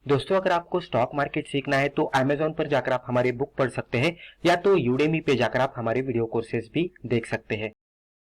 दोस्तों, अगर आपको स्टॉक मार्केट सीखना है तो Amazon पर जाकर आप हमारे बुक पढ़ सकते हैं या तो Udemy पे जाकर आप हमारे वीडियो कोर्सेज भी देख सकते हैं।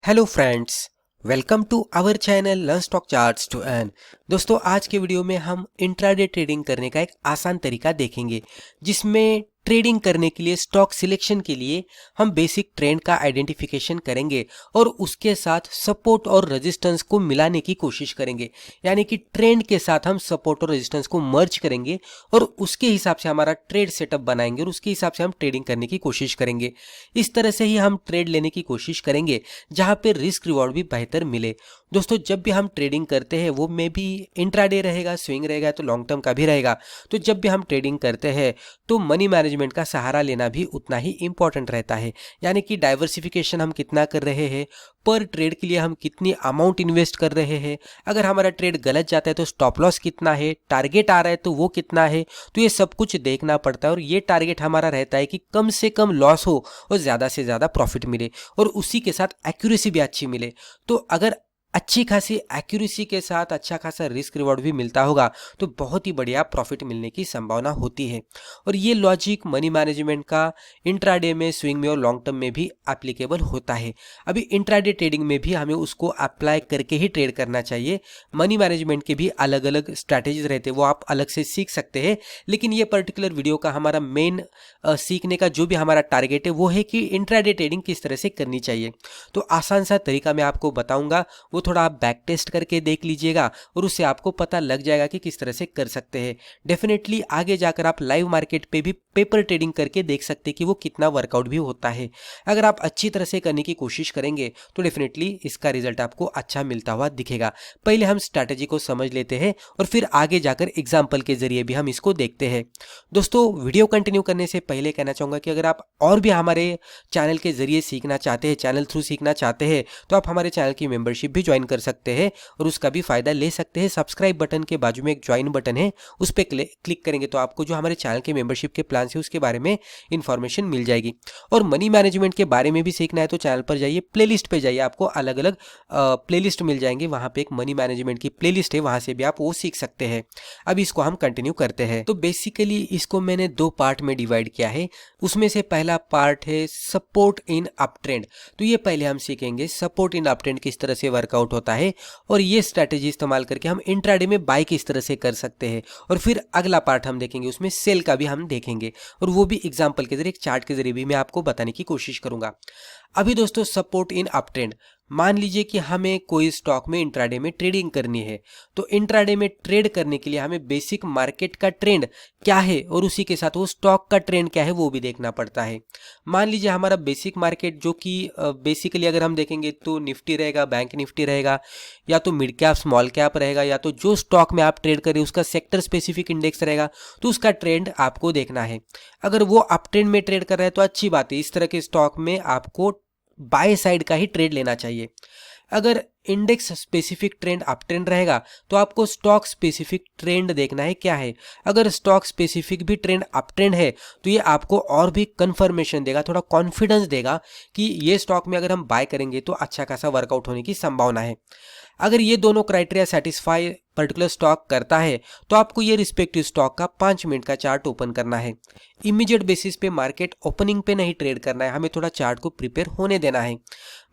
Hello friends, welcome to our channel learn stock charts to earn. दोस्तों, आज के वीडियो में हम इंट्राडे ट्रेडिंग करने का एक आसान तरीका देखेंगे, जिसमें ट्रेडिंग करने के लिए स्टॉक सिलेक्शन के लिए हम बेसिक ट्रेंड का आइडेंटिफिकेशन करेंगे और उसके साथ सपोर्ट और रेजिस्टेंस को मिलाने की कोशिश करेंगे। यानी कि ट्रेंड के साथ हम सपोर्ट और रेजिस्टेंस को मर्ज करेंगे और उसके हिसाब से हमारा ट्रेड सेटअप बनाएंगे और उसके हिसाब से हम ट्रेडिंग करने की कोशिश करेंगे। इस तरह से ही हम ट्रेड लेने की कोशिश करेंगे जहां पे रिस्क रिवॉर्ड भी बेहतर मिले। दोस्तों, जब भी हम ट्रेडिंग करते हैं, वो में भी इंट्राडे रहेगा, स्विंग रहेगा, तो लॉन्ग टर्म का भी रहेगा। तो जब भी हम ट्रेडिंग करते हैं तो मनी मैनेजमेंट का सहारा लेना भी उतना ही इंपॉर्टेंट रहता है। यानी कि डाइवर्सिफिकेशन हम कितना कर रहे हैं, पर ट्रेड के लिए हम कितनी अमाउंट इन्वेस्ट कर रहे हैं, अगर हमारा ट्रेड गलत जाता है तो स्टॉप लॉस कितना है, टारगेट आ रहा है तो वो कितना है, तो ये सब कुछ देखना पड़ता है। और ये टारगेट हमारा रहता है कि कम से कम लॉस हो और ज़्यादा से ज़्यादा प्रॉफिट मिले और उसी के साथ एक्यूरेसी भी अच्छी मिले। तो अगर अच्छी खासी एक्यूरेसी के साथ अच्छा खासा रिस्क रिवॉर्ड भी मिलता होगा तो बहुत ही बढ़िया प्रॉफिट मिलने की संभावना होती है। और ये लॉजिक मनी मैनेजमेंट का इंट्राडे में, स्विंग में और लॉन्ग टर्म में भी एप्लीकेबल होता है। अभी इंट्राडे ट्रेडिंग में भी हमें उसको अप्लाई करके ही ट्रेड करना चाहिए। मनी मैनेजमेंट के भी अलग अलग स्ट्रैटेजीज रहते हैं, वो आप अलग से सीख सकते हैं। लेकिन ये पर्टिकुलर वीडियो का हमारा मेन सीखने का जो भी हमारा टारगेट है वो है कि इंट्राडे ट्रेडिंग किस तरह से करनी चाहिए। तो आसान सा तरीका मैं आपको बताऊंगा, वो थोड़ा आप बैक टेस्ट करके देख लीजिएगा और उससे आपको पता लग जाएगा कि किस तरह से कर सकते हैं। डेफिनेटली आगे जाकर आप लाइव मार्केट पे भी पेपर ट्रेडिंग करके देख सकते हैं कि वो कितना वर्कआउट भी होता है। अगर आप अच्छी तरह से करने की कोशिश करेंगे तो डेफिनेटली इसका रिजल्ट आपको अच्छा मिलता हुआ दिखेगा। पहले हम स्ट्रैटेजी को समझ लेते हैं और फिर आगे जाकर एग्जाम्पल के जरिए भी हम इसको देखते हैं। दोस्तों, वीडियो कंटिन्यू करने से पहले कहना चाहूंगा कि अगर आप और भी हमारे चैनल के जरिए सीखना चाहते हैं, चैनल थ्रू सीखना चाहते हैं, तो आप हमारे चैनल की मेंबरशिप भी ज्वाइन कर सकते हैं और उसका भी फायदा ले सकते हैं। सब्सक्राइब बटन के बाजू में एक ज्वाइन बटन है, उस पर क्लिक करेंगे तो आपको जो हमारे चैनल के मेंबरशिप के प्लान है उसके बारे में इंफॉर्मेशन मिल जाएगी। और मनी मैनेजमेंट के बारे में भी सीखना है तो चैनल पर जाइए, प्लेलिस्ट पे जाइए, आपको अलग अलग प्लेलिस्ट मिल जाएंगे। वहां पे एक मनी मैनेजमेंट की प्लेलिस्ट है, वहां से भी आप वो सीख सकते हैं। अब इसको हम कंटिन्यू करते हैं। तो बेसिकली इसको मैंने दो पार्ट में डिवाइड किया है। उसमें से पहला पार्ट है सपोर्ट इन अप ट्रेंड। तो ये पहले हम सीखेंगे सपोर्ट इन अप ट्रेंड किस तरह से वर्कआउट होता है और ये स्ट्रैटेजी इस्तेमाल करके हम इंट्राडे में बाय किस तरह से कर सकते हैं। और फिर अगला पार्ट हम देखेंगे, उसमें सेल का भी हम देखेंगे और वो भी एग्जांपल के जरिए, एक चार्ट के जरिए भी मैं आपको बताने की कोशिश करूंगा। अभी दोस्तों, सपोर्ट इन अप ट्रेंड, मान लीजिए कि हमें कोई स्टॉक में इंट्राडे में ट्रेडिंग करनी है। तो इंट्राडे में ट्रेड करने के लिए हमें बेसिक मार्केट का ट्रेंड क्या है और उसी के साथ वो स्टॉक का ट्रेंड क्या है वो भी देखना पड़ता है। मान लीजिए हमारा बेसिक मार्केट, जो कि बेसिकली अगर हम देखेंगे तो निफ्टी रहेगा, बैंक निफ्टी रहेगा, या तो मिड कैप स्मॉल कैप रहेगा, या तो जो स्टॉक में आप ट्रेड करें उसका सेक्टर स्पेसिफिक इंडेक्स रहेगा, तो उसका ट्रेंड आपको देखना है। अगर वो अप ट्रेंड में ट्रेड कर रहा है तो अच्छी बात है, इस तरह के स्टॉक में आपको बाय साइड का ही ट्रेड लेना चाहिए। अगर index specific trend up trend रहेगा तो आपको स्टॉक स्पेसिफिक ट्रेंड देखना है क्या है। अगर स्टॉक स्पेसिफिक भी ट्रेंड अप ट्रेंड है तो ये आपको और भी कंफर्मेशन देगा, थोड़ा कॉन्फिडेंस देगा कि ये स्टॉक में अगर हम बाय करेंगे तो अच्छा खासा वर्कआउट होने की संभावना है। अगर ये दोनों क्राइटेरिया सेटिस्फाई पर्टिकुलर स्टॉक करता है तो आपको ये रिस्पेक्टिव स्टॉक का 5 मिनट का चार्ट ओपन करना है। इमीडिएट बेसिस पे मार्केट ओपनिंग पे नहीं ट्रेड करना है, हमें थोड़ा चार्ट को प्रिपेयर होने देना है।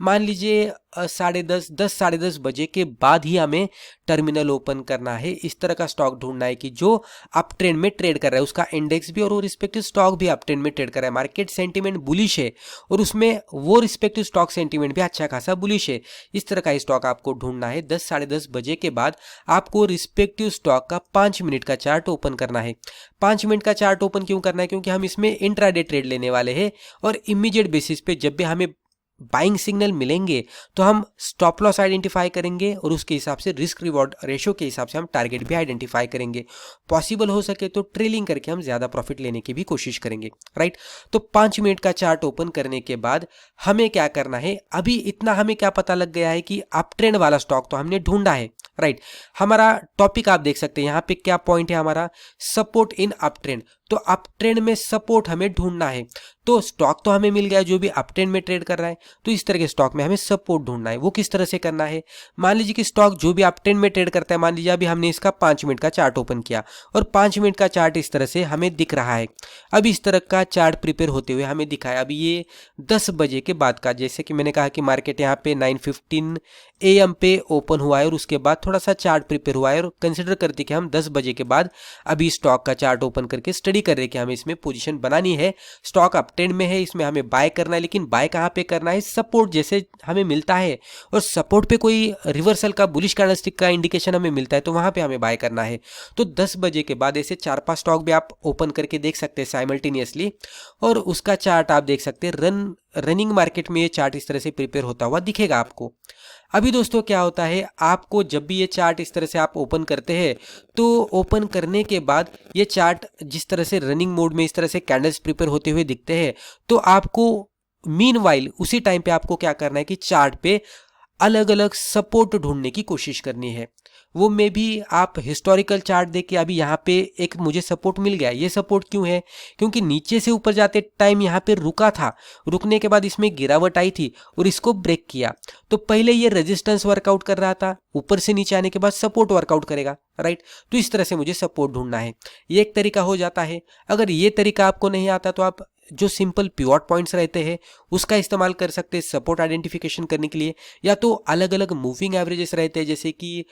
मान लीजिए 10:30 बजे के बाद ही हमें टर्मिनल ओपन करना है। इस तरह का स्टॉक ढूंढना है कि जो अप ट्रेंड में ट्रेड कर रहा है, उसका इंडेक्स भी और वो रिस्पेक्टिव स्टॉक भी अप ट्रेंड में ट्रेड कर रहा है, मार्केट सेंटीमेंट बुलिश है और उसमें वो रिस्पेक्टिव स्टॉक सेंटीमेंट भी अच्छा खासा बुलिश है। इस तरह का स्टॉक आपको ढूंढना है। 10-10:30 बजे के बाद आपको रिस्पेक्टिव स्टॉक का 5 मिनट का चार्ट ओपन करना है। 5 मिनट का चार्ट ओपन क्यों करना है? क्योंकि हम इसमें इंट्राडे ट्रेड लेने वाले हैं और इमीडिएट बेसिस पे जब भी हमें बाइंग सिग्नल मिलेंगे तो हम स्टॉप लॉस आइडेंटिफाई करेंगे और उसके हिसाब से रिस्क रिवॉर्ड रेशो के हिसाब से हम टारगेट भी आइडेंटिफाई करेंगे। पॉसिबल हो सके तो ट्रेलिंग करके हम ज़्यादा प्रॉफिट लेने की भी कोशिश करेंगे, राइट। तो 5 मिनट का चार्ट ओपन करने के बाद हमें क्या करना है, अभी इतना हमें क्या पता लग गया है कि अप ट्रेंड वाला स्टॉक तो हमने ढूंढा है, राइट। हमारा टॉपिक आप देख सकते हैं यहाँ पे क्या पॉइंट है हमारा, सपोर्ट इन अप ट्रेंड। तो अप ट्रेंड में सपोर्ट हमें ढूंढना है। तो स्टॉक तो हमें मिल गया जो भी अप ट्रेंड में ट्रेड कर रहा है, तो इस तरह के स्टॉक में हमें सपोर्ट ढूंढना है। वो किस तरह से करना है, मान लीजिए कि स्टॉक जो भी अप ट्रेंड में ट्रेड करता है, मान लीजिए अभी हमने इसका 5 मिनट का चार्ट ओपन किया और 5 मिनट का चार्ट इस तरह से हमें दिख रहा है। अब इस तरह का चार्ट प्रिपेयर होते हुए हमें दिखा है। अभी ये 10 बजे के बाद का, जैसे कि मैंने कहा कि मार्केट यहाँ पे 9:15 AM पे ओपन हुआ है और उसके बाद थोड़ा सा चार्ट प्रिपेयर हुआ है, और कंसिडर करते कि हम 10 बजे के बाद अभी स्टॉक का चार्ट ओपन करके स्टडी कर रहे हैं कि हमें इसमें पोजीशन बनानी है। स्टॉक अप ट्रेंड में है, इसमें हमें बाय करना है, लेकिन बाय कहाँ पे करना है, सपोर्ट जैसे हमें मिलता है और सपोर्ट पे कोई रिवर्सल का बुलिश कैंडलस्टिक का इंडिकेशन हमें मिलता है तो वहां पे हमें बाय करना है। तो 10 बजे के बाद ऐसे 4-5 स्टॉक भी आप ओपन करके देख सकते हैं साइमल्टेनियसली, और उसका चार्ट आप देख सकते हैं। रनिंग मार्केट में ये चार्ट इस तरह से प्रिपेयर होता हुआ दिखेगा आपको। अभी दोस्तों क्या होता है, आपको जब भी ये चार्ट इस तरह से आप ओपन करते हैं, तो ओपन करने के बाद ये चार्ट जिस तरह से रनिंग मोड में इस तरह से कैंडल्स प्रिपेयर होते हुए दिखते हैं, तो आपको मीनवाइल उसी टाइम पे आपको क्या करना है कि चार्ट पे अलग अलग सपोर्ट ढूंढने की कोशिश करनी है। वो में भी आप हिस्टोरिकल चार्ट देख के, अभी यहाँ पे एक मुझे सपोर्ट मिल गया। ये सपोर्ट क्यों है, क्योंकि नीचे से ऊपर जाते टाइम यहाँ पे रुका था, रुकने के बाद इसमें गिरावट आई थी और इसको ब्रेक किया। तो पहले ये रेजिस्टेंस वर्कआउट कर रहा था, ऊपर से नीचे आने के बाद सपोर्ट वर्कआउट करेगा, राइट। तो इस तरह से मुझे सपोर्ट ढूंढना है, ये एक तरीका हो जाता है। अगर ये तरीका आपको नहीं आता तो आप जो सिंपल पिवट पॉइंट्स रहते हैं उसका इस्तेमाल कर सकते हैं सपोर्ट आइडेंटिफिकेशन करने के लिए, या तो अलग अलग मूविंग एवरेजेस रहते हैं, जैसे कि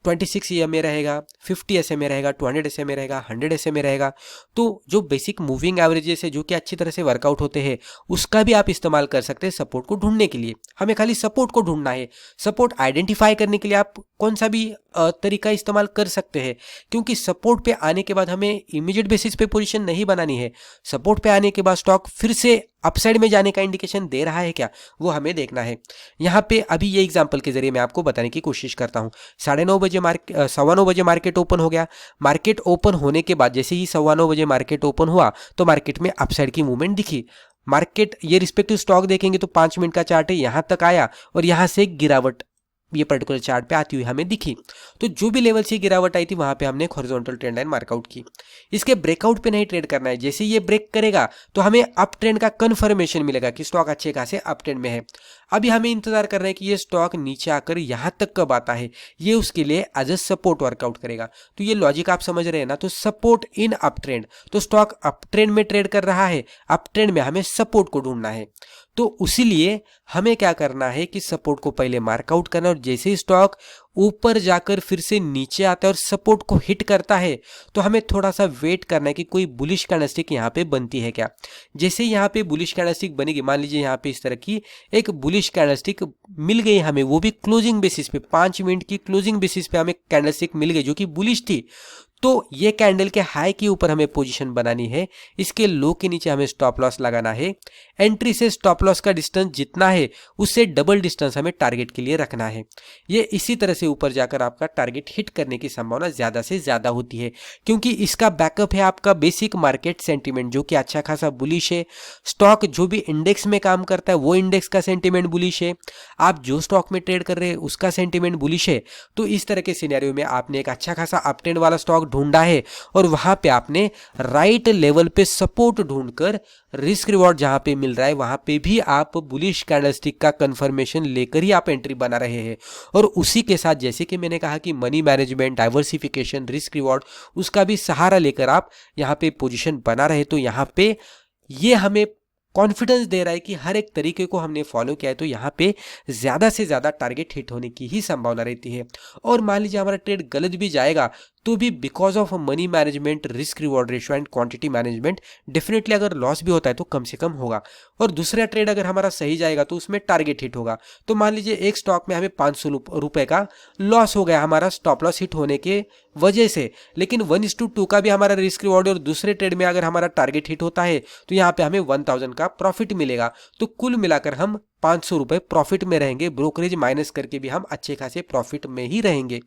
26 EMA रहेगा, 50 SMA रहेगा, 200 SMA रहेगा, 100 SMA रहेगा। तो जो बेसिक मूविंग एवरेजेस है जो कि अच्छी तरह से वर्कआउट होते हैं, उसका भी आप इस्तेमाल कर सकते हैं सपोर्ट को ढूंढने के लिए। हमें खाली सपोर्ट को ढूंढना है। सपोर्ट आइडेंटिफाई करने के लिए आप कौन सा भी तरीका इस्तेमाल कर सकते हैं, क्योंकि सपोर्ट पे आने के बाद हमें इमीडिएट बेसिस पे पोजीशन नहीं बनानी है। सपोर्ट पे आने के बाद स्टॉक फिर से अपसाइड में जाने का इंडिकेशन दे रहा है क्या, वो हमें देखना है। यहाँ पे अभी ये एग्जांपल के जरिए मैं आपको बताने की कोशिश करता हूँ। 9:30 बजे मार्केट ओपन हो गया। मार्केट ओपन होने के बाद जैसे ही 9:15 बजे मार्केट ओपन हुआ तो मार्केट में अपसाइड की मूवमेंट दिखी। मार्केट ये रिस्पेक्टिव स्टॉक देखेंगे तो 5 मिनट का चार्ट है, यहाँ तक आया और यहाँ से गिरावट ये पर्टिकुलर चार्ट पे आती हुई हमें दिखी। तो जो भी लेवल से गिरावट आई थी वहां पे हमने हॉरिजॉन्टल ट्रेंड लाइन मार्कआउट की। इसके ब्रेकआउट पे नहीं ट्रेड करना है। जैसे ये ब्रेक करेगा तो हमें अप ट्रेंड का कंफर्मेशन मिलेगा कि स्टॉक अच्छे खासे अप ट्रेंड में है। अभी हमें इंतजार कर रहे हैं कि ये स्टॉक नीचे आकर यहां तक कब आता है, ये उसके लिए एज अ सपोर्ट वर्कआउट करेगा। तो ये लॉजिक आप समझ रहे हैं ना। तो सपोर्ट इन अप ट्रेंड, तो स्टॉक अप ट्रेंड में ट्रेड कर रहा है, अप ट्रेंड में हमें सपोर्ट को ढूंढना है। तो उसीलिए हमें क्या करना है कि सपोर्ट को पहले मार्कआउट करना, और जैसे ही स्टॉक ऊपर जाकर फिर से नीचे आता है और सपोर्ट को हिट करता है तो हमें थोड़ा सा वेट करना है कि कोई बुलिश कैंडलस्टिक यहाँ पे बनती है क्या। जैसे यहाँ पे बुलिश कैंडलस्टिक बनेगी, मान लीजिए यहाँ पे इस तरह की एक बुलिश कैंडलस्टिक मिल गई हमें, वो भी क्लोजिंग बेसिस पे, 5 मिनट की क्लोजिंग बेसिस पे हमें कैंडलस्टिक मिल गई जो कि बुलिश थी। तो ये कैंडल के हाई के ऊपर हमें पोजीशन बनानी है, इसके लो के नीचे हमें स्टॉप लॉस लगाना है। एंट्री से स्टॉप लॉस का डिस्टेंस जितना है उससे डबल डिस्टेंस हमें टारगेट के लिए रखना है। ये इसी तरह से ऊपर जाकर आपका टारगेट हिट करने की संभावना ज्यादा से ज्यादा होती है, क्योंकि इसका बैकअप है आपका बेसिक मार्केट सेंटीमेंट जो कि अच्छा खासा बुलिश है। स्टॉक जो भी इंडेक्स में काम करता है वो इंडेक्स का सेंटीमेंट बुलिश है, आप जो स्टॉक में ट्रेड कर रहे हैं उसका सेंटीमेंट बुलिश है। तो इस तरह के सिनेरियो में आपने एक अच्छा खासा अपट्रेंड वाला स्टॉक ढूंढा है और वहां पे आपने राइट लेवल पे सपोर्ट ढूंढकर रिस्क रिवॉर्ड जहां पे मिल रहा है वहां पे भी आप बुलिश कैंडलस्टिक का कंफर्मेशन लेकर ही आप एंट्री बना रहे हैं। और उसी के साथ जैसे कि मैंने कहा कि money management, diversification, risk reward, उसका भी सहारा लेकर आप यहां पे पोजीशन बना रहे। तो यहां पे ये हमें कॉन्फिडेंस दे रहा है कि हर एक तरीके को हमने फॉलो किया है तो यहाँ पे ज़्यादा से ज़्यादा टारगेट हिट होने की ही संभावना रहती है। और मान लीजिए हमारा ट्रेड गलत भी जाएगा तो भी because of money management, risk reward ratio and quantity management definitely अगर लॉस भी होता है तो कम से कम होगा। और दूसरा ट्रेड अगर हमारा सही जाएगा तो उसमें टारगेट हिट होगा। तो मान लीजिए एक स्टॉक में हमें 500 रुपए का लॉस हो गया हमारा स्टॉप लॉस हिट होने के वजह से, लेकिन 1:2 का भी हमारा रिस्क रिवॉर्ड, और दूसरे ट्रेड में अगर हमारा टारगेट हिट होता है तो यहाँ पे हमें 1000 का प्रॉफिट मिलेगा। तो कुल मिलाकर हम 500 रुपए प्रॉफिट में रहेंगे। ब्रोकरेज माइनस करके भी हम अच्छे खासे प्रॉफिट में ही रहेंगे।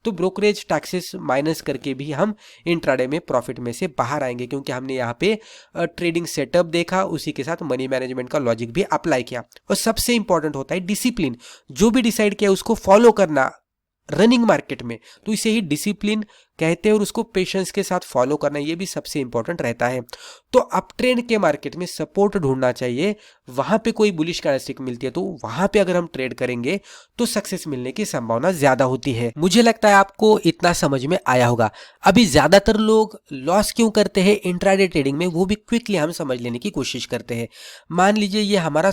तो ब्रोकरेज टैक्सेस माइनस करके भी हम इंट्राडे में प्रॉफिट में से बाहर आएंगे, क्योंकि हमने यहाँ पे ट्रेडिंग सेटअप देखा, उसी के साथ मनी मैनेजमेंट का लॉजिक भी अप्लाई किया। और सबसे इंपॉर्टेंट होता है डिसिप्लिन। जो भी डिसाइड किया उसको फॉलो करना। रनिंग मार्केट में, तो इसे ही डिसिप्लिन कहते हैं और उसको पेशेंस के साथ फॉलो करना ये भी सबसे इंपॉर्टेंट रहता है। तो अप ट्रेंड के मार्केट में सपोर्ट ढूंढना चाहिए, वहां पे कोई बुलिश कैंडलस्टिक मिलती है तो वहां पे अगर हम ट्रेड करेंगे तो सक्सेस मिलने की संभावना ज्यादा होती है। मुझे लगता है आपको इतना समझ में आया होगा। अभी ज्यादातर लोग लॉस क्यों करते हैं इंट्राडे ट्रेडिंग में, वो भी क्विकली हम समझ लेने की कोशिश करते हैं। मान लीजिए ये हमारा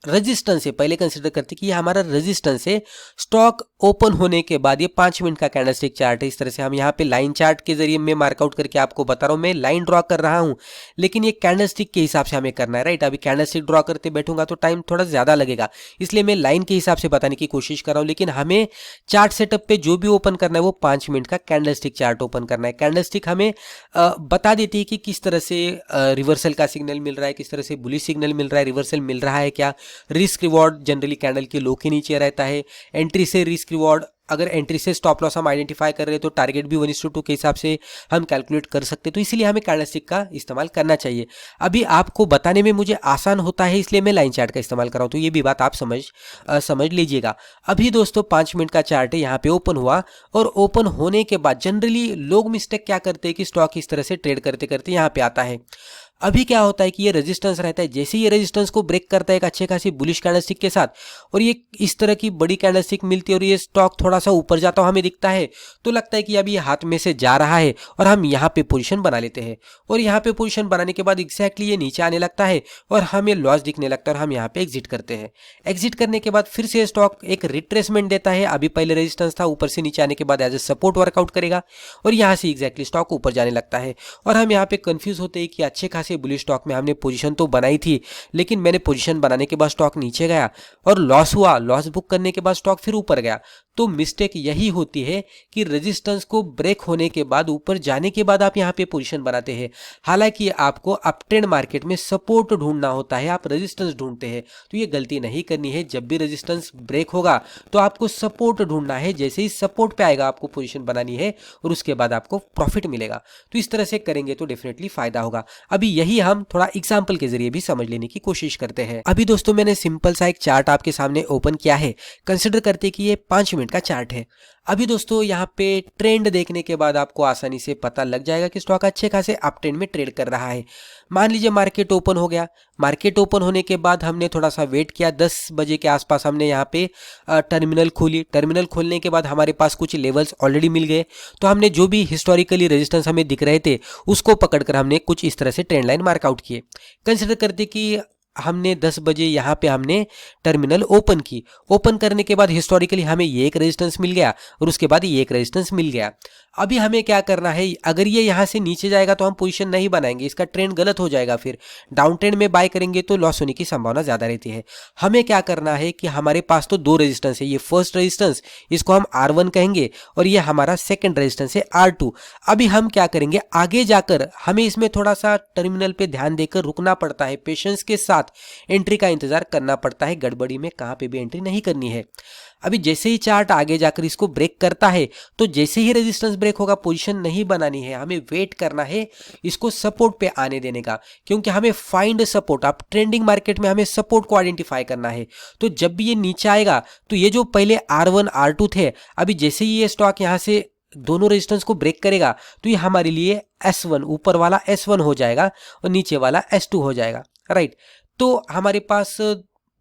रेजिस्टेंस है, पहले कंसीडर करते कि ये हमारा रेजिस्टेंस है, स्टॉक ओपन होने के बाद ये 5 मिनट का कैंडलस्टिक चार्ट है। इस तरह से हम यहाँ पे लाइन चार्ट के जरिए मैं मार्कआउट करके आपको बता रहा हूँ, मैं लाइन ड्रॉ कर रहा हूँ, लेकिन ये कैंडलस्टिक के हिसाब से हमें करना है, राइट। अभी कैंडलस्टिक ड्रॉ करते बैठूंगा तो टाइम थोड़ा ज्यादा लगेगा, इसलिए मैं लाइन के हिसाब से बताने की कोशिश कर रहा हूँ। लेकिन हमें चार्ट सेटअप पे जो भी ओपन करना है वो 5 मिनट का कैंडलस्टिक चार्ट ओपन करना है। कैंडलस्टिक हमें बता देती है कि किस तरह से रिवर्सल का सिग्नल मिल रहा है, किस तरह से बुलिश सिग्नल मिल रहा है, रिवर्सल मिल रहा है क्या, रिस्क रिवॉर्ड जनरली कैंडल के लो के नीचे रहता है, एंट्री से रिस्क रिवॉर्ड, अगर एंट्री से स्टॉप लॉस हम आइडेंटिफाई कर रहे हैं तो टारगेट भी 1:2 के हिसाब से हम कैलकुलेट कर सकते हैं। तो इसीलिए हमें कैंडलस्टिक का इस्तेमाल करना चाहिए। अभी आपको बताने में मुझे आसान होता है इसलिए मैं लाइन चार्ट का इस्तेमाल कर रहा हूं, तो ये भी बात आप समझ लीजिएगा। अभी दोस्तों 5 मिनट का चार्ट है, यहाँ पे ओपन हुआ और ओपन होने के बाद जनरली लोग मिस्टेक क्या करते हैं कि स्टॉक इस तरह से ट्रेड करते करते यहाँ पे आता है। अभी क्या होता है कि ये रेजिस्टेंस रहता है, जैसे ही ये रेजिस्टेंस को ब्रेक करता है एक अच्छे खासी बुलिश कैंडलस्टिक के साथ और ये इस तरह की बड़ी कैंडलस्टिक मिलती है और ये स्टॉक थोड़ा सा ऊपर जाता हुआ हमें दिखता है, तो लगता है कि अभी ये हाथ में से जा रहा है और हम यहाँ पे पोजीशन बना लेते हैं। और यहाँ पे पोजीशन बनाने के बाद एग्जैक्टली ये नीचे आने लगता है और हमें लॉस दिखने लगता है और हम यहाँ पे एग्जिट करते हैं। एग्जिट करने के बाद फिर से स्टॉक एक रिट्रेसमेंट देता है, अभी पहले रेजिस्टेंस था, ऊपर से नीचे आने के बाद एज ए सपोर्ट वर्कआउट करेगा और यहाँ से एग्जैक्टली स्टॉक ऊपर जाने लगता है और हम यहाँ पे कंफ्यूज होते हैं कि अच्छे खासे बुलिश स्टॉक में हमने पोजीशन तो बनाई थी, लेकिन मैंने पोजीशन बनाने के बाद स्टॉक नीचे गया और लॉस हुआ, लॉस बुक करने के बाद स्टॉक फिर ऊपर गया। तो मिस्टेक यही होती है कि रेजिस्टेंस को ब्रेक होने के बाद ऊपर जाने के बाद आप यहाँ पे पोजीशन बनाते हैं, हालांकि आपको अप ट्रेंड मार्केट में सपोर्ट ढूंढना होता है, आप रेजिस्टेंस ढूंढते हैं। तो ये गलती नहीं करनी है, जब भी रेजिस्टेंस ब्रेक होगा तो आपको सपोर्ट ढूंढना है, जैसे ही सपोर्ट पे आएगा आपको पोजीशन बनानी है और उसके बाद आपको प्रॉफिट मिलेगा। तो इस तरह से करेंगे तो डेफिनेटली फायदा होगा। अभी यही हम थोड़ा एग्जाम्पल के जरिए भी समझ लेने की कोशिश करते हैं। अभी दोस्तों मैंने सिंपल सा एक चार्ट आपके सामने ओपन किया है, कंसिडर करते कि ये 5 मिनट का चार्ट है। अभी दोस्तों यहाँ पे ट्रेंड देखने के बाद आपको आसानी से पता लग जाएगा कि स्टॉक अच्छे खासे अप ट्रेंड में ट्रेड कर रहा है। मान लीजिए मार्केट ओपन हो गया, मार्केट ओपन होने के बाद हमने थोड़ा सा वेट किया, 10 बजे के आसपास हमने यहाँ पे टर्मिनल खोली। टर्मिनल खोलने के बाद हमारे पास कुछ लेवल्स ऑलरेडी मिल गए, तो हमने जो भी हिस्टोरिकली रेजिस्टेंस हमें दिख रहे थे उसको पकड़कर हमने कुछ इस तरह से ट्रेंड लाइन मार्कआउट किए। कंसिडर करते कि हमने 10 बजे यहाँ पे हमने टर्मिनल ओपन की, ओपन करने के बाद हिस्टोरिकली हमें ये एक रेजिस्टेंस मिल गया और उसके बाद ये एक रेजिस्टेंस मिल गया। अभी हमें क्या करना है, अगर ये यहाँ से नीचे जाएगा तो हम पोजीशन नहीं बनाएंगे, इसका ट्रेंड गलत हो जाएगा, फिर डाउन ट्रेंड में बाय करेंगे तो लॉस होने की संभावना ज्यादा रहती है। हमें क्या करना है कि हमारे पास तो 2 रेजिस्टेंस है, ये फर्स्ट रेजिस्टेंस इसको हम R1 कहेंगे और ये हमारा सेकंड रेजिस्टेंस है R2। अभी हम क्या करेंगे, आगे जाकर हमें इसमें थोड़ा सा टर्मिनल पे ध्यान देकर रुकना पड़ता है, पेशेंस के साथ एंट्री का इंतजार करना पड़ता है, गड़बड़ी में कहां पे भी एंट्री नहीं करनी है। अभी जैसे ही चार्ट आगे जाकर इसको ब्रेक करता है तो जैसे ही रेजिस्टेंस ब्रेक होगा पोजीशन नहीं बनानी है, हमें वेट करना है इसको सपोर्ट पे आने देने का, क्योंकि हमें फाइंड सपोर्ट, आप ट्रेंडिंग मार्केट में हमें सपोर्ट को आइडेंटिफाई करना है। तो जब भी ये नीचे आएगा तो ये जो पहले R1 R2 थे, अभी जैसे ही ये स्टॉक यहाँ से दोनों रेजिस्टेंस को ब्रेक करेगा तो ये हमारे लिए S1, ऊपर वाला S1 हो जाएगा और नीचे वाला S2 हो जाएगा, राइट। तो हमारे पास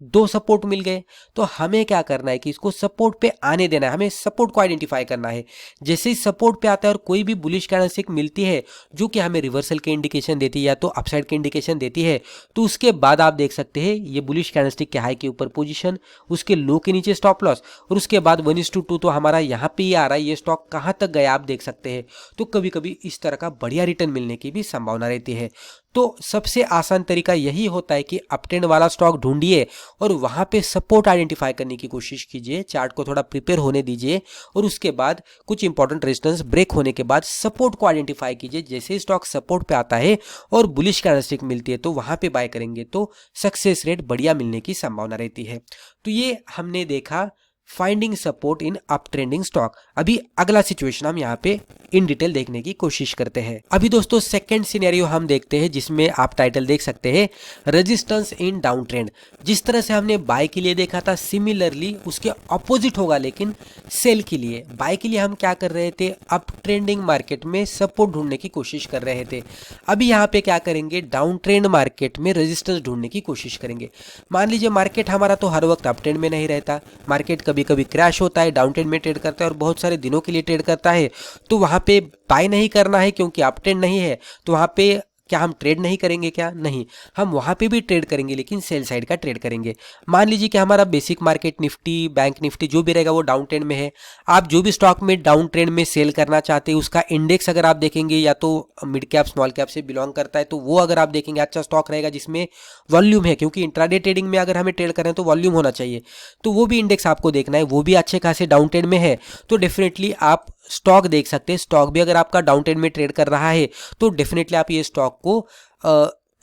2 सपोर्ट मिल गए, तो हमें क्या करना है कि इसको सपोर्ट पे आने देना है, हमें सपोर्ट को आइडेंटिफाई करना है। जैसे ही सपोर्ट पे आता है और कोई भी बुलिश कैंडलस्टिक मिलती है जो कि हमें रिवर्सल के इंडिकेशन देती है या तो अपसाइड के इंडिकेशन देती है, तो उसके बाद आप देख सकते हैं ये बुलिश कैंडलस्टिक के हाई के ऊपर पोजीशन, उसके लो के नीचे स्टॉप लॉस और उसके बाद 1:2 तो हमारा यहाँ पे ही आ रहा है, ये स्टॉक कहाँ तक गया आप देख सकते हैं। तो कभी कभी इस तरह का बढ़िया रिटर्न मिलने की भी संभावना रहती है। तो सबसे आसान तरीका यही होता है कि अप ट्रेंड वाला स्टॉक ढूंढिए और वहां पे सपोर्ट आइडेंटिफाई करने की कोशिश कीजिए, चार्ट को थोड़ा प्रिपेयर होने दीजिए और उसके बाद कुछ इंपॉर्टेंट रेजिस्टेंस ब्रेक होने के बाद सपोर्ट को आइडेंटिफाई कीजिए। जैसे स्टॉक सपोर्ट पे आता है और बुलिश कैंडलस्टिक मिलती है तो वहां पे बाय करेंगे तो सक्सेस रेट बढ़िया मिलने की संभावना रहती है। तो ये हमने देखा finding support in up trending stock. अभी अगला सिचुएशन हम यहाँ पे इन डिटेल देखने की कोशिश करते हैं। अभी दोस्तों सेकंड सिनेरियो हम देखते हैं, जिसमें आप टाइटल देख सकते हैं रेजिस्टेंस इन डाउन ट्रेंड। जिस तरह से हमने बाय के लिए देखा था, सिमिलरली उसके ऑपोजिट होगा लेकिन सेल के लिए। बाय के लिए हम क्या कर रहे थे, अप ट्रेंडिंग मार्केट में सपोर्ट ढूंढने की कोशिश कर रहे थे। अभी यहाँ पे क्या करेंगे, डाउन ट्रेंड मार्केट में रेजिस्टेंस ढूंढने की कोशिश करेंगे। मान लीजिए मार्केट हमारा तो हर वक्त अप ट्रेंड में नहीं रहता, मार्केट कभी कभी क्रैश होता है, डाउन ट्रेंड में ट्रेड करता है और बहुत सारे दिनों के लिए ट्रेड करता है। तो वहाँ पे बाय नहीं करना है क्योंकि अप ट्रेंड नहीं है। तो वहाँ पे क्या हम ट्रेड नहीं करेंगे क्या? नहीं, हम वहाँ पे भी ट्रेड करेंगे लेकिन सेल साइड का ट्रेड करेंगे। मान लीजिए कि हमारा basic market Nifty, bank Nifty जो भी रहेगा वो डाउन ट्रेंड में है। आप जो भी स्टॉक में डाउन ट्रेंड में सेल करना चाहते हैं, उसका इंडेक्स अगर आप देखेंगे या तो मिड कैप स्मॉल कैप से बिलोंग करता है, तो वो अगर आप देखेंगे अच्छा स्टॉक रहेगा जिसमें वॉल्यूम है, क्योंकि इंट्राडे ट्रेडिंग में अगर हमें ट्रेड करें तो वॉल्यूम होना चाहिए। तो वो भी इंडेक्स आपको देखना है, वो भी अच्छे खासे डाउन ट्रेंड में है, तो डेफिनेटली आप स्टॉक देख सकते हैं। स्टॉक भी अगर आपका डाउन ट्रेंड में ट्रेड कर रहा है तो डेफिनेटली आप ये स्टॉक को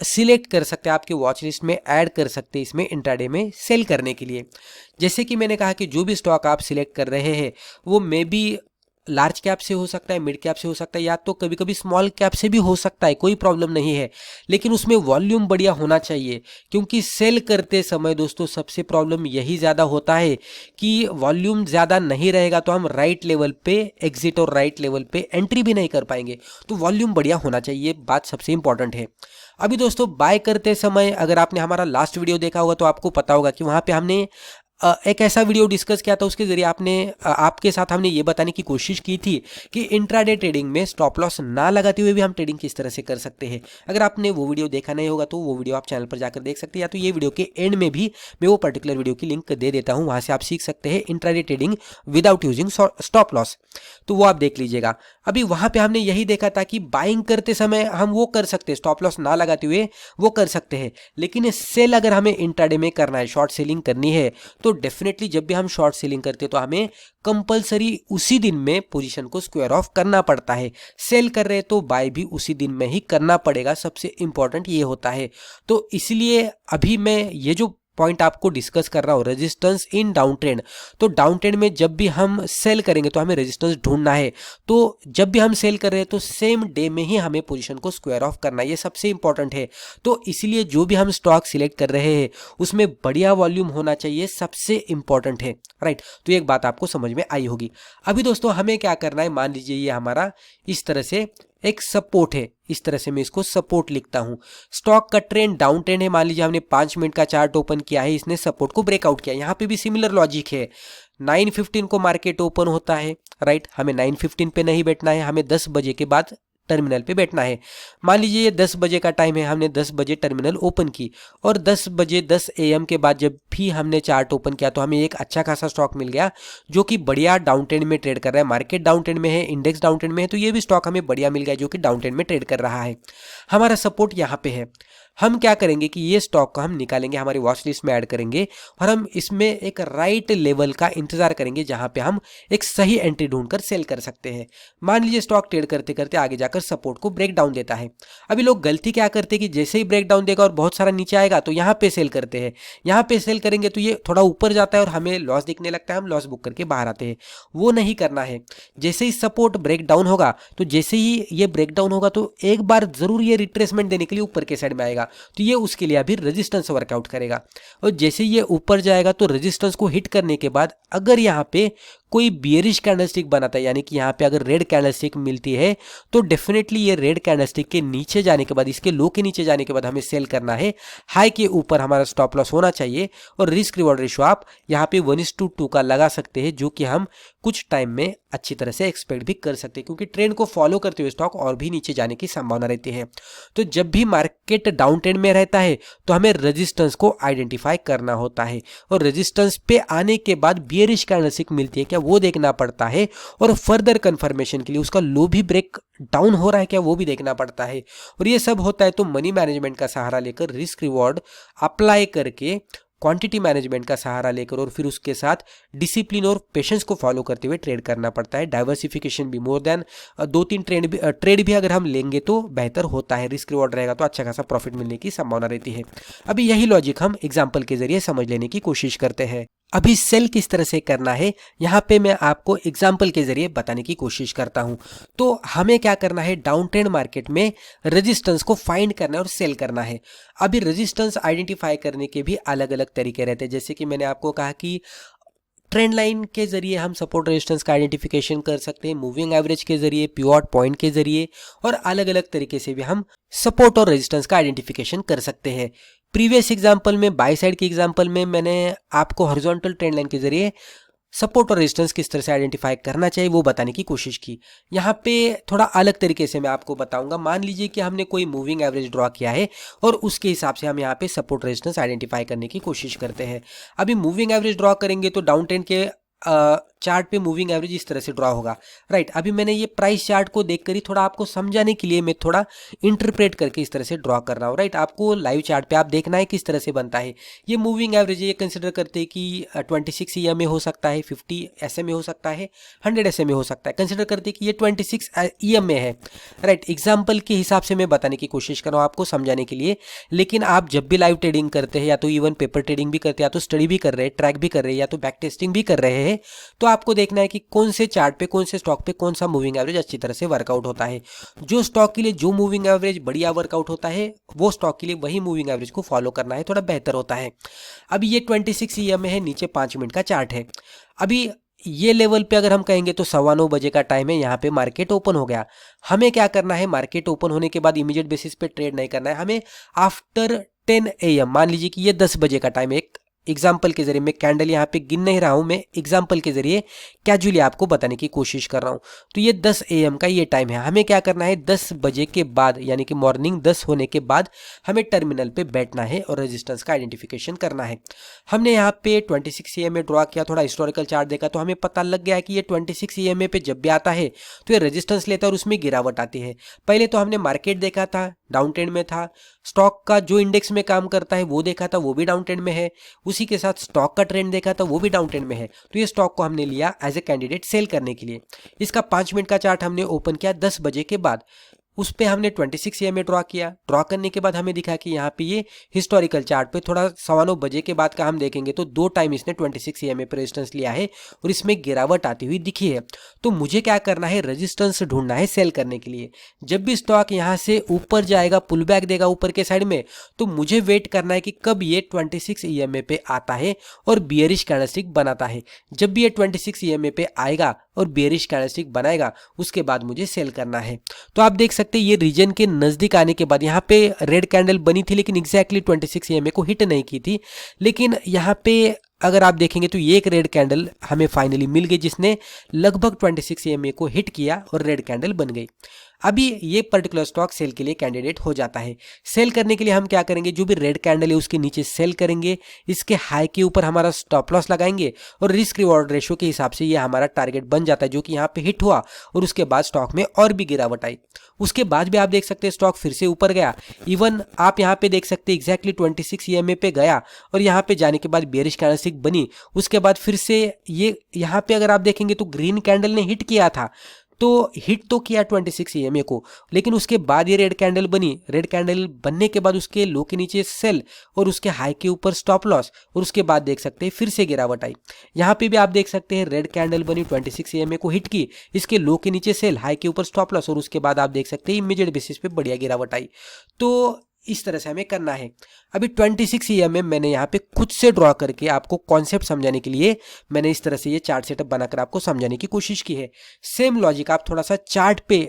सिलेक्ट कर सकते हैं, आपके वॉच लिस्ट में ऐड कर सकते हैं इसमें इंट्राडे में सेल करने के लिए। जैसे कि मैंने कहा कि जो भी स्टॉक आप सिलेक्ट कर रहे हैं वो मे बी लार्ज कैप से हो सकता है, मिड कैप से हो सकता है, या तो कभी कभी स्मॉल कैप से भी हो सकता है, कोई प्रॉब्लम नहीं है, लेकिन उसमें वॉल्यूम बढ़िया होना चाहिए। क्योंकि सेल करते समय दोस्तों सबसे प्रॉब्लम यही ज़्यादा होता है कि वॉल्यूम ज़्यादा नहीं रहेगा तो हम राइट लेवल पे एग्जिट और राइट लेवल पे एंट्री भी नहीं कर पाएंगे। तो वॉल्यूम बढ़िया होना चाहिए, बात सबसे इंपॉर्टेंट है। अभी दोस्तों बाय करते समय अगर आपने हमारा लास्ट वीडियो देखा होगा तो आपको पता होगा कि वहाँ पे हमने एक ऐसा वीडियो डिस्कस किया था, उसके जरिए आपके साथ हमने ये बताने की कोशिश की थी कि इंट्राडे ट्रेडिंग में स्टॉप लॉस ना लगाते हुए भी हम ट्रेडिंग किस तरह से कर सकते हैं। अगर आपने वो वीडियो देखा नहीं होगा तो वो वीडियो आप चैनल पर जाकर देख सकते हैं, या तो ये वीडियो के एंड में भी मैं वो पर्टिकुलर वीडियो की लिंक दे देता हूँ, वहाँ से आप सीख सकते हैं intraday trading without using stop loss. तो वो आप देख लीजिएगा। अभी वहाँ पे हमने यही देखा था कि बाइंग करते समय हम वो कर सकते हैं, स्टॉप लॉस ना लगाते हुए वो कर सकते हैं, लेकिन सेल अगर हमें इंट्राडे में करना है, शॉर्ट सेलिंग करनी है, तो डेफिनेटली जब भी हम शॉर्ट सेलिंग करते हैं तो हमें कंपलसरी उसी दिन में पोजीशन को स्क्वायर ऑफ करना पड़ता है। सेल कर रहे तो बाय भी उसी दिन में ही करना पड़ेगा, सबसे इंपॉर्टेंट ये होता है। तो इसलिए अभी मैं ये जो पॉइंट आपको डिस्कस कर रहा हूँ, रेजिस्टेंस इन डाउन ट्रेंड, तो डाउन ट्रेंड में जब भी हम सेल करेंगे तो हमें रेजिस्टेंस ढूंढना है। तो जब भी हम सेल कर रहे हैं तो सेम डे में ही हमें पोजीशन को स्क्वायर ऑफ करना है, ये सबसे इंपॉर्टेंट है। तो इसलिए जो भी हम स्टॉक सिलेक्ट कर रहे हैं उसमें बढ़िया वॉल्यूम होना चाहिए, सबसे इंपॉर्टेंट है, राइट। तो एक बात आपको समझ में आई होगी। अभी दोस्तों हमें क्या करना है, मान लीजिए ये हमारा इस तरह से एक सपोर्ट है, इस तरह से मैं इसको सपोर्ट लिखता हूं। स्टॉक का ट्रेंड डाउन ट्रेंड है, मान लीजिए हमने 5 मिनट का चार्ट ओपन किया है, इसने सपोर्ट को ब्रेकआउट किया। यहां पे भी सिमिलर लॉजिक है, 9:15 को मार्केट ओपन होता है, राइट। हमें 9:15 पे नहीं बैठना है, हमें 10 बजे के बाद टर्मिनल पे बैठना है। मान लीजिए ये 10 बजे का टाइम है, हमने 10 बजे टर्मिनल ओपन की और 10 AM के बाद जब भी हमने चार्ट ओपन किया तो हमें एक अच्छा खासा स्टॉक मिल गया जो कि बढ़िया डाउन ट्रेंड में ट्रेड कर रहा है। मार्केट डाउन ट्रेंड में है, इंडेक्स डाउन ट्रेंड में है, तो ये भी स्टॉक हमें बढ़िया मिल गया जो कि डाउन ट्रेंड में ट्रेड कर रहा है। हमारा सपोर्ट यहाँ पे है। हम क्या करेंगे कि ये स्टॉक को हम निकालेंगे, हमारी वॉच लिस्ट में ऐड करेंगे और हम इसमें एक राइट लेवल का इंतजार करेंगे जहां पे हम एक सही एंट्री ढूंढकर सेल कर सकते हैं। मान लीजिए स्टॉक ट्रेड करते करते आगे जाकर सपोर्ट को ब्रेक डाउन देता है। अभी लोग गलती क्या करते हैं कि जैसे ही ब्रेक डाउन देगा और बहुत सारा नीचे आएगा तो यहाँ पे सेल करते हैं। यहाँ पे सेल करेंगे तो ये थोड़ा ऊपर जाता है और हमें लॉस दिखने लगता है, हम लॉस बुक करके बाहर आते हैं। वो नहीं करना है। जैसे ही सपोर्ट ब्रेक डाउन होगा तो जैसे ही ये ब्रेक डाउन होगा तो एक बार जरूर ये रिट्रेसमेंट देने के लिए ऊपर के साइड में आएगा, तो ये उसके लिए अभी रेजिस्टेंस वर्कआउट करेगा। और जैसे ये ऊपर जाएगा तो रेजिस्टेंस को हिट करने के बाद अगर यहाँ पे कोई बियरिश कैंडलस्टिक बनाता है, यानी कि यहाँ पे अगर रेड कैंडलस्टिक मिलती है तो डेफिनेटली ये रेड कैंडलस्टिक के नीचे जाने के बाद, इसके लो के नीचे जाने के बाद हमें सेल करना है। हाई के ऊपर हमारा स्टॉप लॉस होना चाहिए और रिस्क रिवॉर्ड रेशियो आप यहाँ पे 1:2 का लगा सकते हैं, जो कि हम कुछ टाइम में अच्छी तरह से एक्सपेक्ट भी कर सकते हैं, क्योंकि ट्रेंड को फॉलो करते हुए स्टॉक और भी नीचे जाने की संभावना रहती है। तो जब भी मार्केट डाउन ट्रेंड में रहता है तो हमें रेजिस्टेंस को आइडेंटिफाई करना होता है और रेजिस्टेंस पे आने के बाद बियरिश कैंडलस्टिक मिलती है क्या वो देखना पड़ता है और फर्दर कंफर्मेशन के लिए उसका लो भी ब्रेक डाउन हो रहा है क्या वो भी देखना पड़ता है। और ये सब होता है तो मनी मैनेजमेंट का सहारा लेकर, रिस्क रिवॉर्ड अप्लाई करके, क्वांटिटी मैनेजमेंट का सहारा लेकर और फिर उसके साथ डिसिप्लिन और पेशेंस को फॉलो करते हुए ट्रेड करना पड़ता है। डाइवर्सिफिकेशन भी, मोर देन 2-3 ट्रेड भी अगर हम लेंगे तो बेहतर होता है। रिस्क रिवॉर्ड रहेगा तो अच्छा खासा प्रॉफिट मिलने की संभावना रहती है। अभी यही लॉजिक हम एग्जांपल के जरिए समझ लेने की कोशिश करते हैं। अभी सेल किस तरह से करना है यहाँ पे मैं आपको एग्जाम्पल के जरिए बताने की कोशिश करता हूँ। तो हमें क्या करना है, डाउन ट्रेंड मार्केट में रेजिस्टेंस को फाइंड करना है और सेल करना है। अभी रेजिस्टेंस आइडेंटिफाई करने के भी अलग अलग तरीके रहते हैं, जैसे कि मैंने आपको कहा कि ट्रेंड लाइन के जरिए हम सपोर्ट रेजिस्टेंस का आइडेंटिफिकेशन कर सकते हैं, मूविंग एवरेज के जरिए, पिवट पॉइंट के जरिए, और अलग अलग तरीके से भी हम सपोर्ट और रेजिस्टेंस का आइडेंटिफिकेशन कर सकते हैं। प्रीवियस एग्जांपल में, बाय साइड के एग्जांपल में, मैंने आपको हॉरिजॉन्टल ट्रेंड लाइन के जरिए सपोर्ट और रेजिस्टेंस किस तरह से आइडेंटिफाई करना चाहिए वो बताने की कोशिश की। यहाँ पे थोड़ा अलग तरीके से मैं आपको बताऊंगा। मान लीजिए कि हमने कोई मूविंग एवरेज ड्रॉ किया है और उसके हिसाब से हम यहाँ पे सपोर्ट रेजिस्टेंस आइडेंटिफाई करने की कोशिश करते हैं। अभी मूविंग एवरेज ड्रॉ करेंगे तो डाउन ट्रेंड के चार्ट पे मूविंग एवरेज इस तरह से ड्रॉ होगा, राइट। अभी मैंने ये प्राइस चार्ट को देखकर ही थोड़ा आपको समझाने के लिए मैं थोड़ा इंटरप्रेट करके इस तरह से ड्रॉ कर रहा हूँ, राइट। आपको लाइव चार्ट पे आप देखना है किस तरह से बनता है। ये मूविंग एवरेज ये कंसिडर करते हैं कि 26 EMA हो सकता है, 50 SMA हो सकता है, 100 SMA हो सकता है। कंसिडर करते हैं कि ये 26 EMA है, राइट। एग्जाम्पल के हिसाब से मैं बताने की कोशिश कर रहा हूँ आपको समझाने के लिए। लेकिन आप जब भी लाइव ट्रेडिंग करते हैं, या तो इवन पेपर ट्रेडिंग भी करते हैं, या तो स्टडी भी कर रहे हैं, ट्रैक भी कर रहे हैं, या तो बैक टेस्टिंग भी कर रहे हैं, तो आपको देखना है कि कौन से चार्ट पे, कौन से स्टॉक पे कौन सा मूविंग एवरेज अच्छी तरह से वर्कआउट होता है। जो स्टॉक के लिए जो मूविंग एवरेज बढ़िया वर्कआउट होता है, वो स्टॉक के लिए वही मूविंग एवरेज को फॉलो करना है, थोड़ा बेहतर होता है। अभी ये 26 EMA है, नीचे 5 मिनट का चार्ट है। अभी ये लेवल पे अगर हम कहेंगे तो 9:15 बजे का टाइम है, यहाँ पे मार्केट ओपन हो गया। हमें क्या करना है, मार्केट ओपन होने के बाद इमीडिएट बेसिस पे ट्रेड नहीं करना है, हमें आफ्टर 10 AM, मान लीजिए कि ये 10 बजे का टाइम है, एक एग्जाम्पल के जरिए, मैं कैंडल यहाँ पे गिन नहीं रहा हूं, मैं एग्जाम्पल के जरिए कैजुअली आपको बताने की कोशिश कर रहा हूं। तो ये 10 AM का ये टाइम है। हमें क्या करना है, 10 बजे के बाद, यानी कि मॉर्निंग 10 होने के बाद हमें टर्मिनल पे बैठना है और रेजिस्टेंस का आइडेंटिफिकेशन करना है। हमने यहाँ पे 26 EMA ड्रॉ किया, थोड़ा हिस्टोरिकल चार्ट देखा तो हमें पता लग गया कि ये 26 EMA पे जब भी आता है तो ये रेजिस्टेंस लेता है और उसमें गिरावट आती है। पहले तो हमने मार्केट देखा था, डाउन ट्रेंड में था। स्टॉक का जो इंडेक्स में काम करता है वो देखा था, वो भी डाउन ट्रेंड में है। उसी के साथ स्टॉक का ट्रेंड देखा था, वो भी डाउन ट्रेंड में है। तो ये स्टॉक को हमने लिया एज ए कैंडिडेट सेल करने के लिए। इसका 5 मिनट का चार्ट हमने ओपन किया 10 बजे के बाद, उस पे हमने 26 EMA ड्रॉ किया। ड्रॉ करने के बाद हमें दिखा कि यहाँ पे ये हिस्टोरिकल चार्ट पे थोड़ा 9:15 बजे के बाद का हम देखेंगे तो 2 टाइम इसने 26 EMA पे रेजिस्टेंस लिया है और इसमें गिरावट आती हुई दिखी है। तो मुझे क्या करना है, रेजिस्टेंस ढूंढना है सेल करने के लिए। जब भी स्टॉक यहाँ से ऊपर जाएगा, पुल बैक देगा ऊपर के साइड में, तो मुझे वेट करना है कि कब ये 26 EMA पे आता है और बियरिश कैंडलस्टिक बनाता है। जब भी ये 26 EMA पे आएगा और बियरिश कैंडलस्टिक बनाएगा, उसके बाद मुझे सेल करना है। तो आप देख सकते हैं ये रीजन के नजदीक आने के बाद यहाँ पे रेड कैंडल बनी थी, लेकिन एग्जैक्टली 26 EMA को हिट नहीं की थी। लेकिन यहाँ पे अगर आप देखेंगे तो ये एक रेड कैंडल हमें फाइनली मिल गई, जिसने लगभग 26 EMA को हिट किया और रेड कैंडल बन गई। अभी ये पर्टिकुलर स्टॉक सेल के लिए कैंडिडेट हो जाता है। सेल करने के लिए हम क्या करेंगे, जो भी रेड कैंडल है उसके नीचे सेल करेंगे, इसके हाई के ऊपर हमारा स्टॉप लॉस लगाएंगे और रिस्क रिवॉर्ड रेशियो के हिसाब से ये हमारा टारगेट बन जाता है, जो कि यहाँ पे हिट हुआ और उसके बाद स्टॉक में और भी गिरावट आई। उसके बाद भी आप देख सकते हैं स्टॉक फिर से ऊपर गया। इवन आप यहाँ पे देख सकते हैं एग्जैक्टली 26 EMA पे गया और यहाँ पे जाने के बाद बेयरिश कैंडलस्टिक बनी। उसके बाद फिर से ये यहाँ पे अगर आप देखेंगे तो ग्रीन कैंडल ने हिट किया था, तो हिट तो किया 26 EMA को, लेकिन उसके बाद ये रेड कैंडल बनी। रेड कैंडल बनने के बाद उसके लो के नीचे सेल और उसके हाई के ऊपर स्टॉप लॉस, और उसके बाद देख सकते हैं फिर से गिरावट आई। यहाँ पे भी आप देख सकते हैं रेड कैंडल बनी, 26 EMA को हिट की, इसके लो के नीचे सेल, हाई के ऊपर स्टॉप लॉस, और उसके बाद आप देख सकते हैं इमीडिएट बेसिस पे बढ़िया गिरावट आई। तो इस तरह से हमें करना है। अभी 26 EMA मैंने यहाँ पे खुद से ड्रॉ करके आपको कॉन्सेप्ट समझाने के लिए मैंने इस तरह से ये चार्ट सेटअप बनाकर आपको समझाने की कोशिश की है। सेम लॉजिक आप थोड़ा सा चार्ट पे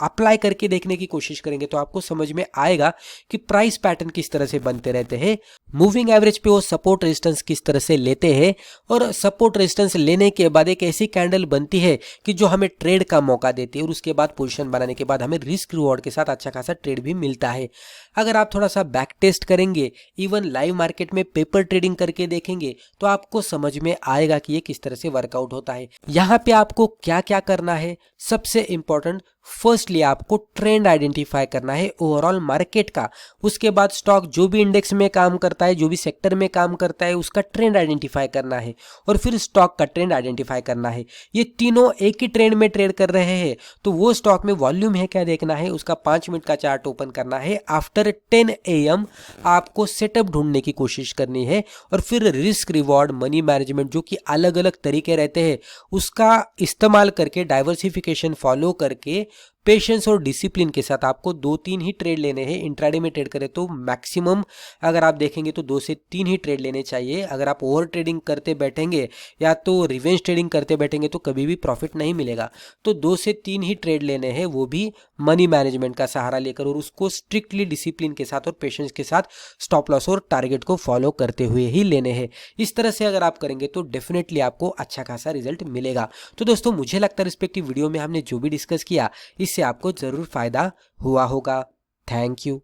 अप्लाई करके देखने की कोशिश करेंगे तो आपको समझ में आएगा कि प्राइस पैटर्न किस तरह से बनते रहते हैं, मूविंग एवरेज पे वो सपोर्ट रेजिस्टेंस किस तरह से लेते हैं, और सपोर्ट रेजिस्टेंस लेने के बाद एक ऐसी कैंडल बनती है कि जो हमें ट्रेड का मौका देती है, और उसके बाद पोजीशन बनाने के बाद हमें रिस्क रिवॉर्ड के साथ अच्छा खासा ट्रेड भी मिलता है। अगर आप थोड़ा सा बैक टेस्ट करेंगे, इवन लाइव मार्केट में पेपर ट्रेडिंग करके देखेंगे, तो आपको समझ में आएगा कि ये किस तरह से वर्कआउट होता है। यहाँ पे आपको क्या क्या करना है, सबसे इंपॉर्टेंट फर्स्टली आपको ट्रेंड आइडेंटिफाई करना है ओवरऑल मार्केट का, उसके बाद स्टॉक जो भी इंडेक्स में काम करता है, जो भी सेक्टर में काम करता है, उसका ट्रेंड आइडेंटिफाई करना है और फिर स्टॉक का ट्रेंड आइडेंटिफाई करना है। ये तीनों एक ही ट्रेंड में ट्रेड कर रहे हैं तो वो स्टॉक में वॉल्यूम है क्या देखना है, उसका 5 मिनट का चार्ट ओपन करना है। आफ्टर 10 AM आपको सेटअप ढूंढने की कोशिश करनी है और फिर रिस्क रिवॉर्ड मनी मैनेजमेंट जो कि अलग अलग तरीके रहते हैं उसका इस्तेमाल करके, डाइवर्सिफिकेशन फॉलो करके, पेशेंस और डिसिप्लिन के साथ आपको 2-3 ही ट्रेड लेने हैं। इंट्राडे में ट्रेड करें तो मैक्सिमम अगर आप देखेंगे तो 2 से 3 ही ट्रेड लेने चाहिए। अगर आप ओवर ट्रेडिंग करते बैठेंगे या तो रिवेंज ट्रेडिंग करते बैठेंगे तो कभी भी प्रॉफिट नहीं मिलेगा। तो 2 से 3 ही ट्रेड लेने हैं, वो भी मनी मैनेजमेंट का सहारा लेकर और उसको स्ट्रिक्टली डिसिप्लिन के साथ और पेशेंस के साथ स्टॉप लॉस और टारगेट को फॉलो करते हुए ही लेने हैं। इस तरह से अगर आप करेंगे तो डेफिनेटली आपको अच्छा खासा रिजल्ट मिलेगा। तो दोस्तों मुझे लगता है रिस्पेक्टिव वीडियो में हमने जो भी डिस्कस किया इससे आपको जरूर फायदा हुआ होगा। Thank you.